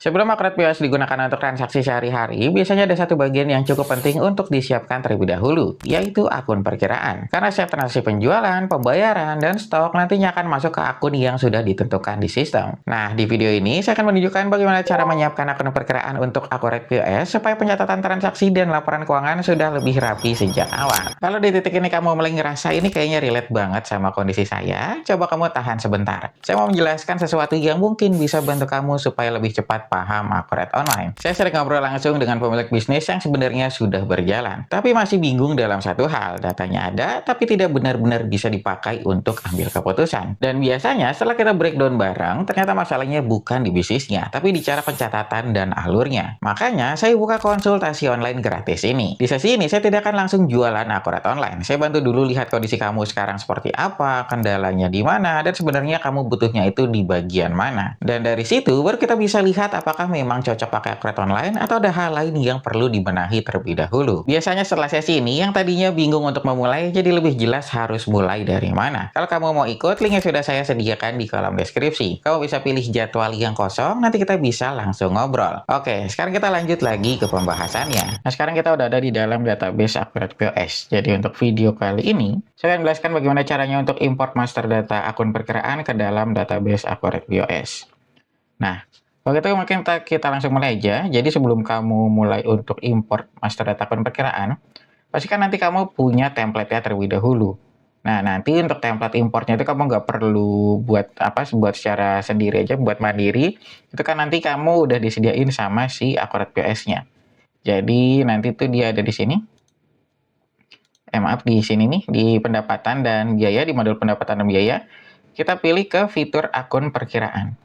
Sebelum akun POS digunakan untuk transaksi sehari-hari, biasanya ada satu bagian yang cukup penting untuk disiapkan terlebih dahulu, yaitu akun perkiraan. Karena setiap transaksi penjualan, pembayaran, dan stok nantinya akan masuk ke akun yang sudah ditentukan di sistem. Nah, di video ini saya akan menunjukkan bagaimana cara menyiapkan akun perkiraan untuk akun POS supaya pencatatan transaksi dan laporan keuangan sudah lebih rapi sejak awal. Kalau di titik ini kamu mulai ngerasa ini kayaknya relate banget sama kondisi saya, coba kamu tahan sebentar. Saya mau menjelaskan sesuatu yang mungkin bisa bantu kamu supaya lebih cepat paham akurat online. Saya sering ngobrol langsung dengan pemilik bisnis yang sebenarnya sudah berjalan, tapi masih bingung dalam satu hal. Datanya ada, tapi tidak benar-benar bisa dipakai untuk ambil keputusan. Dan biasanya setelah kita breakdown bareng, ternyata masalahnya bukan di bisnisnya, tapi di cara pencatatan dan alurnya. Makanya, saya buka konsultasi online gratis ini. Di sesi ini, saya tidak akan langsung jualan akurat online. Saya bantu dulu lihat kondisi kamu sekarang seperti apa, kendalanya di mana, dan sebenarnya kamu butuhnya itu di bagian mana. Dan dari situ, baru kita bisa lihat apakah memang cocok pakai akurat online atau ada hal lain yang perlu dibenahi terlebih dahulu. Biasanya setelah sesi ini, yang tadinya bingung untuk memulai jadi lebih jelas harus mulai dari mana. Kalau kamu mau ikut, linknya sudah saya sediakan di kolom deskripsi. Kamu bisa pilih jadwal yang kosong, nanti kita bisa langsung ngobrol. Oke, sekarang kita lanjut lagi ke pembahasannya. Nah, sekarang kita udah ada di dalam database akurat POS. Jadi untuk video kali ini, saya akan menjelaskan bagaimana caranya untuk import master data akun perkiraan ke dalam database akurat POS. Nah, kalau gitu mungkin kita langsung mulai aja. Jadi sebelum kamu mulai untuk import master data akun perkiraan, pastikan nanti kamu punya template-nya terlebih dahulu. Nah, nanti untuk template importnya itu kamu nggak perlu buat buat secara sendiri aja, buat mandiri. Itu kan nanti kamu udah disediain sama si akurat POS-nya. Jadi nanti tuh dia ada di sini. Maaf, di sini nih, di pendapatan dan biaya, di modul pendapatan dan biaya. Kita pilih ke fitur akun perkiraan.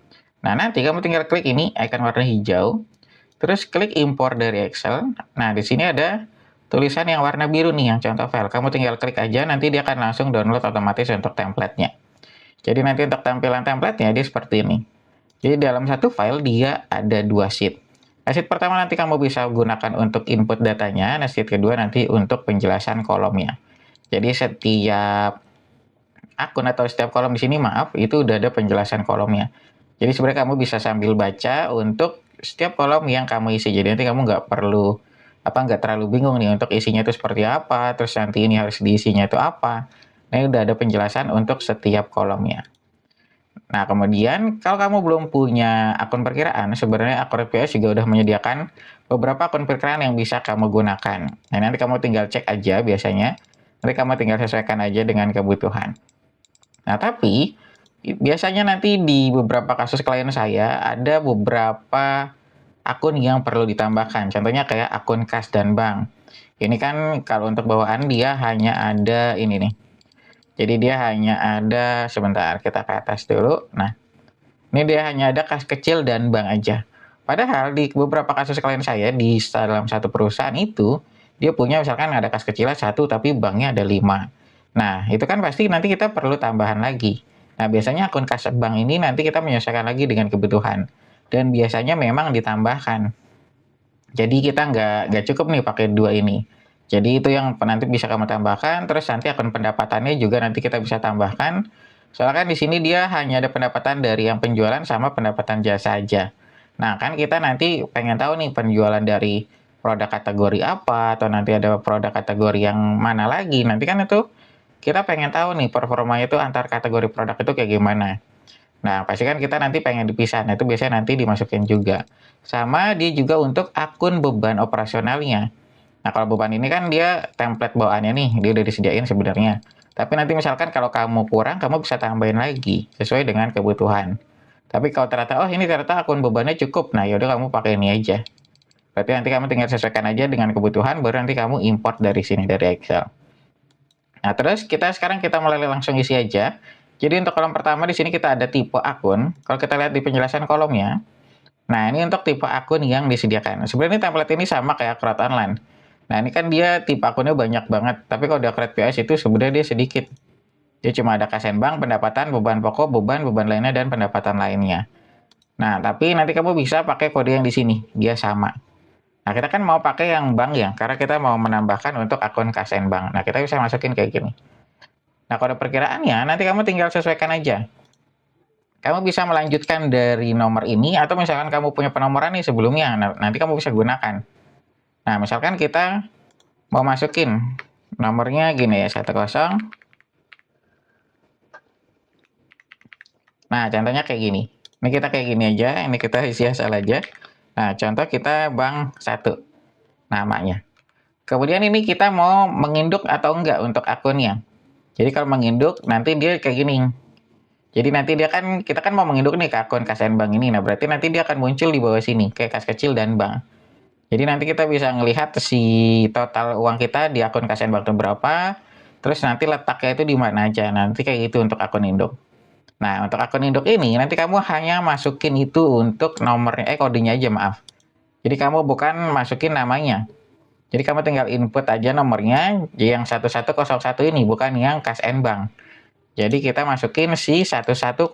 Nah, nanti kamu tinggal klik ini, icon warna hijau. Terus klik import dari Excel. Nah, di sini ada tulisan yang warna biru nih, yang contoh file. Kamu tinggal klik aja, nanti dia akan langsung download otomatis untuk template-nya. Jadi nanti untuk tampilan template-nya dia seperti ini. Jadi dalam satu file dia ada dua sheet. Nah, sheet pertama nanti kamu bisa gunakan untuk input datanya, nah sheet kedua nanti untuk penjelasan kolomnya. Jadi setiap akun atau setiap kolom di sini, maaf, itu udah ada penjelasan kolomnya. Jadi sebenarnya kamu bisa sambil baca untuk setiap kolom yang kamu isi. Jadi nanti kamu nggak terlalu bingung nih untuk isinya itu seperti apa, terus nanti ini harus diisinya itu apa. Nah, ini udah ada penjelasan untuk setiap kolomnya. Nah, kemudian kalau kamu belum punya akun perkiraan, sebenarnya Akurat POS juga udah menyediakan beberapa akun perkiraan yang bisa kamu gunakan. Nah, nanti kamu tinggal cek aja biasanya. Nanti kamu tinggal sesuaikan aja dengan kebutuhan. Nah, tapi biasanya nanti di beberapa kasus klien saya ada beberapa akun yang perlu ditambahkan. Contohnya kayak akun kas dan bank. Ini kan kalau untuk bawaan dia hanya ada ini nih. Jadi dia hanya ada, sebentar kita ke atas dulu. Nah, ini dia hanya ada kas kecil dan bank aja. Padahal di beberapa kasus klien saya di dalam satu perusahaan itu, dia punya misalkan ada kas kecilnya satu tapi banknya ada 5. Nah, itu kan pasti nanti kita perlu tambahan lagi. Nah, biasanya akun kas bank ini nanti kita menyesuaikan lagi dengan kebutuhan. Dan biasanya memang ditambahkan. Jadi kita nggak cukup nih pakai dua ini. Jadi itu yang nanti bisa kamu tambahkan, terus nanti akun pendapatannya juga nanti kita bisa tambahkan. Soalnya kan di sini dia hanya ada pendapatan dari yang penjualan sama pendapatan jasa aja. Nah, kan kita nanti pengen tahu nih penjualan dari produk kategori apa, atau nanti ada produk kategori yang mana lagi. Nanti kan itu kita pengen tahu nih performanya itu antar kategori produk itu kayak gimana. Nah, pasti kan kita nanti pengen dipisah. Nah, itu biasanya nanti dimasukin juga. Sama dia juga untuk akun beban operasionalnya. Nah, kalau beban ini kan dia template bawaannya nih, dia udah disediain sebenarnya. Tapi nanti misalkan kalau kamu kurang, kamu bisa tambahin lagi sesuai dengan kebutuhan. Tapi kalau ternyata, oh ini ternyata akun bebannya cukup, nah yaudah kamu pakai ini aja. Berarti nanti kamu tinggal sesuaikan aja dengan kebutuhan, baru nanti kamu import dari sini, dari Excel. Nah, terus sekarang kita mulai langsung isi aja. Jadi untuk kolom pertama di sini kita ada tipe akun. Kalau kita lihat di penjelasan kolomnya, nah ini untuk tipe akun yang disediakan. Sebenarnya template ini sama kayak Akurat Online. Nah, ini kan dia tipe akunnya banyak banget, tapi kalau di Akurat POS itu sebenarnya dia sedikit. Dia cuma ada kas bank, pendapatan, beban pokok, beban lainnya, dan pendapatan lainnya. Nah, tapi nanti kamu bisa pakai kode yang di sini, dia sama. Nah, kita kan mau pakai yang bank ya, karena kita mau menambahkan untuk akun kas bank. Nah, kita bisa masukin kayak gini. Nah, kode perkiraannya nanti kamu tinggal sesuaikan aja. Kamu bisa melanjutkan dari nomor ini, atau misalkan kamu punya penomoran nih sebelumnya, nanti kamu bisa gunakan. Nah, misalkan kita mau masukin nomornya gini ya, 10. Nah, contohnya kayak gini. Ini kita kayak gini aja, ini kita isi asal aja. Nah, contoh kita bank 1 namanya. Kemudian ini kita mau menginduk atau enggak untuk akunnya. Jadi kalau menginduk, nanti dia kayak gini. Jadi nanti dia kan, kita kan mau menginduk nih ke akun KSN Bank ini. Nah, berarti nanti dia akan muncul di bawah sini, kayak kas kecil dan bank. Jadi nanti kita bisa ngelihat si total uang kita di akun KSN Bank itu berapa, terus nanti letaknya itu di mana aja. Nanti kayak gitu untuk akun induk. Nah, untuk akun induk ini, nanti kamu hanya masukin itu untuk nomornya, kodenya aja, maaf. Jadi kamu bukan masukin namanya. Jadi kamu tinggal input aja nomornya, yang 1101 ini, bukan yang KSN Bank. Jadi kita masukin si 1101.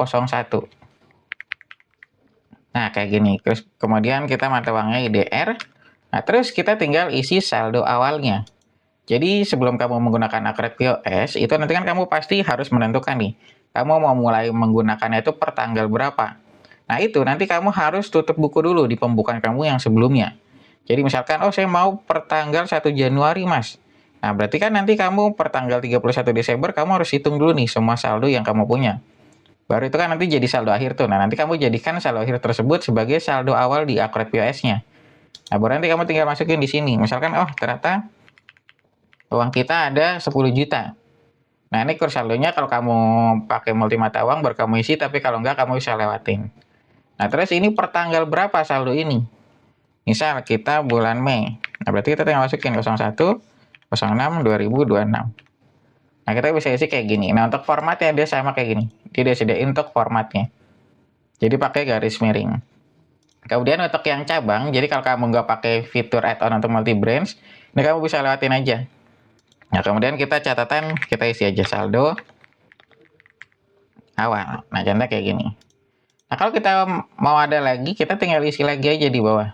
Nah, kayak gini. Terus kemudian kita mata uangnya IDR. Nah, terus kita tinggal isi saldo awalnya. Jadi sebelum kamu menggunakan Akrek POS, itu nanti kan kamu pasti harus menentukan nih, kamu mau mulai menggunakannya itu per tanggal berapa. Nah, itu nanti kamu harus tutup buku dulu di pembukaan kamu yang sebelumnya. Jadi misalkan, oh saya mau per tanggal 1 Januari, Mas. Nah, berarti kan nanti kamu per tanggal 31 Desember, kamu harus hitung dulu nih semua saldo yang kamu punya. Baru itu kan nanti jadi saldo akhir tuh. Nah, nanti kamu jadikan saldo akhir tersebut sebagai saldo awal di Akrek POS-nya. Nah, baru nanti kamu tinggal masukin di sini. Misalkan, oh ternyata uang kita ada 10 juta. Nah, ini kurs saldonya kalau kamu pakai multi mata uang baru kamu isi, tapi kalau enggak kamu bisa lewatin. Nah, terus ini per tanggal berapa saldo ini? Misal kita bulan Mei. Nah, berarti kita tinggal masukin 01 06 2026. Nah, kita bisa isi kayak gini. Nah, untuk formatnya dia sama kayak gini. Dia disediain untuk formatnya. Jadi pakai garis miring. Kemudian untuk yang cabang, jadi kalau kamu nggak pakai fitur add-on untuk multi branch, ini kamu bisa lewatin aja. Nah, kemudian kita catatan, kita isi aja saldo awal. Nah, contohnya kayak gini. Nah, kalau kita mau ada lagi, kita tinggal isi lagi aja di bawah.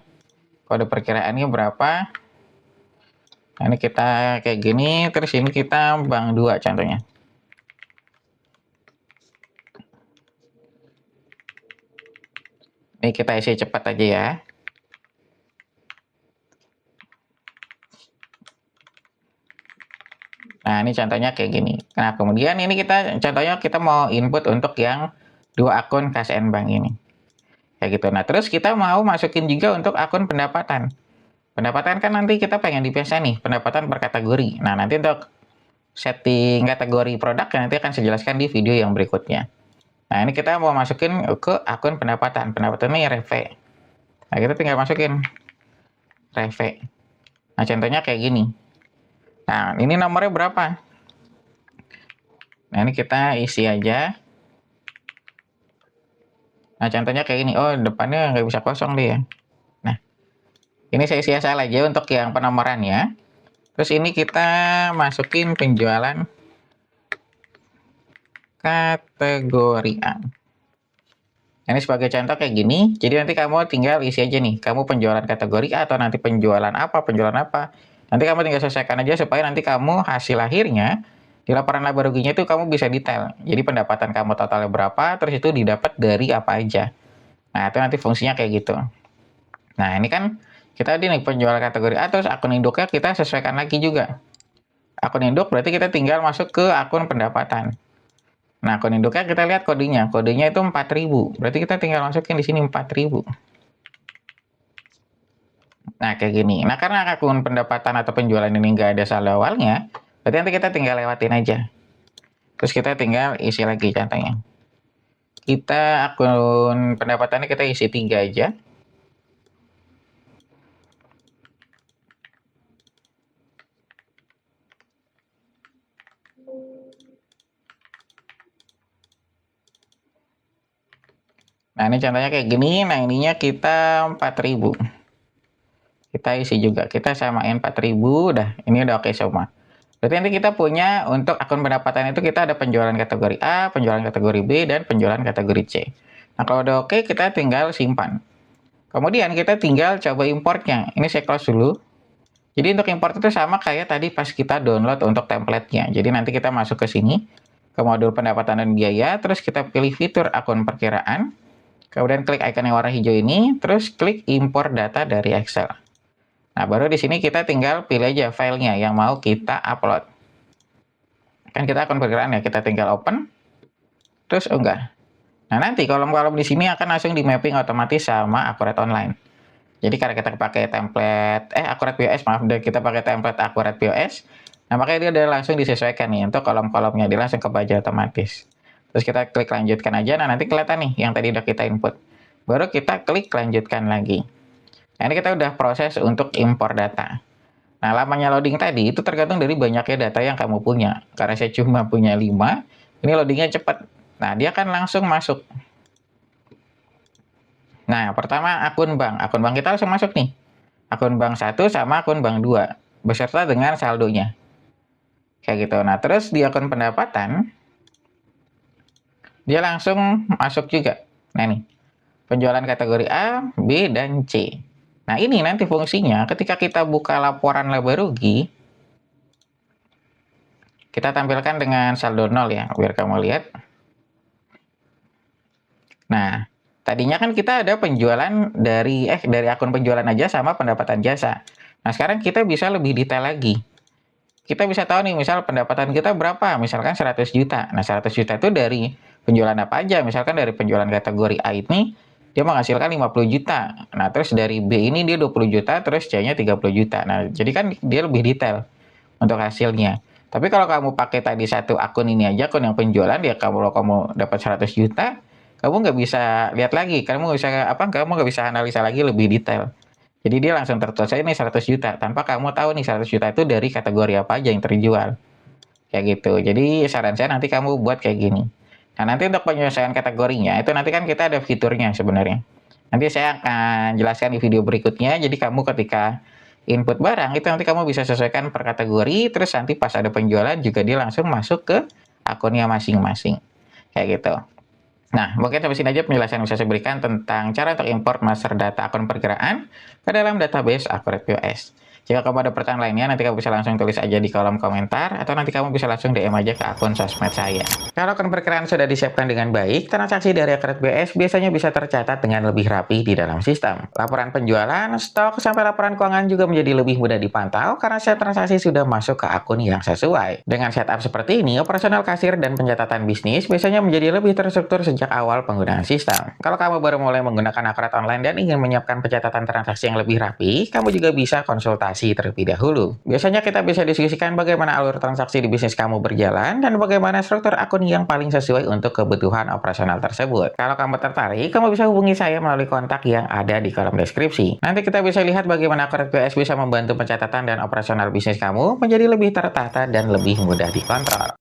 Kode perkiraannya berapa. Nah, ini kita kayak gini, terus ini kita bank 2 contohnya. Ini kita isi cepat aja ya. Nah, ini contohnya kayak gini. Nah, kemudian ini contohnya kita mau input untuk yang 2 akun KSN Bank ini. Kayak gitu. Nah, terus kita mau masukin juga untuk akun pendapatan. Pendapatan kan nanti kita pengen dipisah nih, pendapatan per kategori. Nah, nanti untuk setting kategori produk nanti akan saya jelaskan di video yang berikutnya. Nah, ini kita mau masukin ke akun pendapatan. Pendapatannya REVE. Nah, kita tinggal masukin REVE. Nah, contohnya kayak gini. Nah, ini nomornya berapa? Nah, ini kita isi aja. Nah, contohnya kayak gini. Oh, depannya nggak bisa kosong deh ya. Nah, ini saya isi asal aja untuk yang penomorannya. Terus ini kita masukin penjualan kategori A. Ini sebagai contoh kayak gini. Jadi nanti kamu tinggal isi aja nih. Kamu penjualan kategori A atau nanti penjualan apa. Nanti kamu tinggal selesaikan aja supaya nanti kamu hasil akhirnya di laporan laba ruginya itu kamu bisa detail. Jadi pendapatan kamu totalnya berapa, terus itu didapat dari apa aja. Nah, itu nanti fungsinya kayak gitu. Nah, ini kan kita tadi nih penjualan kategori A, terus akun induknya kita sesuaikan lagi juga. Akun induk berarti kita tinggal masuk ke akun pendapatan. Nah, akun induknya kita lihat kodenya. Kodenya itu 4000. Berarti kita tinggal masukin di sini 4000. Nah, kayak gini. Nah, karena akun pendapatan atau penjualan ini nggak ada saldo awalnya, berarti nanti kita tinggal lewatin aja. Terus kita tinggal isi lagi contohnya. Kita akun pendapatannya kita isi 3 aja. Nah, ini contohnya kayak gini. Nah, ininya kita 4000. Kita isi juga, kita samain 4000, udah, ini udah oke semua. Berarti nanti kita punya untuk akun pendapatan itu kita ada penjualan kategori A, penjualan kategori B, dan penjualan kategori C. Nah, kalau udah oke, kita tinggal simpan. Kemudian kita tinggal coba importnya. Ini saya close dulu. Jadi untuk import itu sama kayak tadi pas kita download untuk template-nya. Jadi nanti kita masuk ke sini. ke modul pendapatan dan biaya, terus kita pilih fitur akun perkiraan, kemudian klik icon yang warna hijau ini, terus klik impor data dari Excel. Nah, baru di sini kita tinggal pilih aja filenya yang mau kita upload. Kan kita akun perkiraan ya, kita tinggal open, terus unggah. Nah, nanti kolom-kolom di sini akan langsung di mapping otomatis sama Akurat Online. Jadi karena kita pakai template, Akurat POS, maaf, kita pakai template Akurat POS, nah makanya dia udah langsung disesuaikan nih untuk kolom-kolomnya, dia langsung kebaca otomatis. Terus kita klik lanjutkan aja, nah nanti kelihatan nih yang tadi udah kita input. Baru kita klik lanjutkan lagi. Nah, ini kita udah proses untuk impor data. Nah, lamanya loading tadi itu tergantung dari banyaknya data yang kamu punya. Karena saya cuma punya 5, ini loadingnya cepat. Nah, dia akan langsung masuk. Nah, pertama akun bank. Akun bank kita langsung masuk nih. Akun bank 1 sama akun bank 2. Beserta dengan saldonya. Kayak gitu. Nah, terus di akun pendapatan, dia langsung masuk juga. Nah, nih. Penjualan kategori A, B, dan C. Nah, ini nanti fungsinya ketika kita buka laporan laba rugi, kita tampilkan dengan saldo 0 ya, biar kamu lihat. Nah, tadinya kan kita ada penjualan dari akun penjualan aja sama pendapatan jasa. Nah, sekarang kita bisa lebih detail lagi. Kita bisa tahu nih, misal pendapatan kita berapa, misalkan 100 juta. Nah, 100 juta itu dari penjualan apa aja? Misalkan dari penjualan kategori A ini, dia menghasilkan 50 juta. Nah, terus dari B ini dia 20 juta, terus C-nya 30 juta. Nah, jadi kan dia lebih detail untuk hasilnya. Tapi kalau kamu pakai tadi satu akun ini aja, akun yang penjualan, ya kalau kamu dapat 100 juta, kamu nggak bisa lihat lagi. Kamu nggak bisa analisa lagi lebih detail. Jadi dia langsung tertulis ini 100 juta, tanpa kamu tahu nih 100 juta itu dari kategori apa aja yang terjual. Kayak gitu. Jadi saran saya nanti kamu buat kayak gini. Nah, nanti untuk penyelesaian kategorinya, itu nanti kan kita ada fiturnya sebenarnya. Nanti saya akan jelaskan di video berikutnya, jadi kamu ketika input barang, itu nanti kamu bisa sesuaikan per kategori, terus nanti pas ada penjualan juga dia langsung masuk ke akunnya masing-masing. Kayak gitu. Nah, mungkin sampai sini aja penjelasan yang bisa saya berikan tentang cara untuk import master data akun perkiraan ke dalam database Akurat POS. Jika kamu ada pertanyaan lainnya, nanti kamu bisa langsung tulis aja di kolom komentar, atau nanti kamu bisa langsung DM aja ke akun sosmed saya. Kalau akun perkiraan sudah disiapkan dengan baik, transaksi dari Akurat POS biasanya bisa tercatat dengan lebih rapi di dalam sistem. Laporan penjualan, stok, sampai laporan keuangan juga menjadi lebih mudah dipantau karena setiap transaksi sudah masuk ke akun yang sesuai. Dengan setup seperti ini, operasional kasir dan pencatatan bisnis biasanya menjadi lebih terstruktur sejak awal penggunaan sistem. Kalau kamu baru mulai menggunakan Akurat Online dan ingin menyiapkan pencatatan transaksi yang lebih rapi, kamu juga bisa konsultasi terlebih dahulu. Biasanya kita bisa diskusikan bagaimana alur transaksi di bisnis kamu berjalan dan bagaimana struktur akun yang paling sesuai untuk kebutuhan operasional tersebut. Kalau kamu tertarik, kamu bisa hubungi saya melalui kontak yang ada di kolom deskripsi. Nanti kita bisa lihat bagaimana Akurat POS bisa membantu pencatatan dan operasional bisnis kamu menjadi lebih tertata dan lebih mudah dikontrol.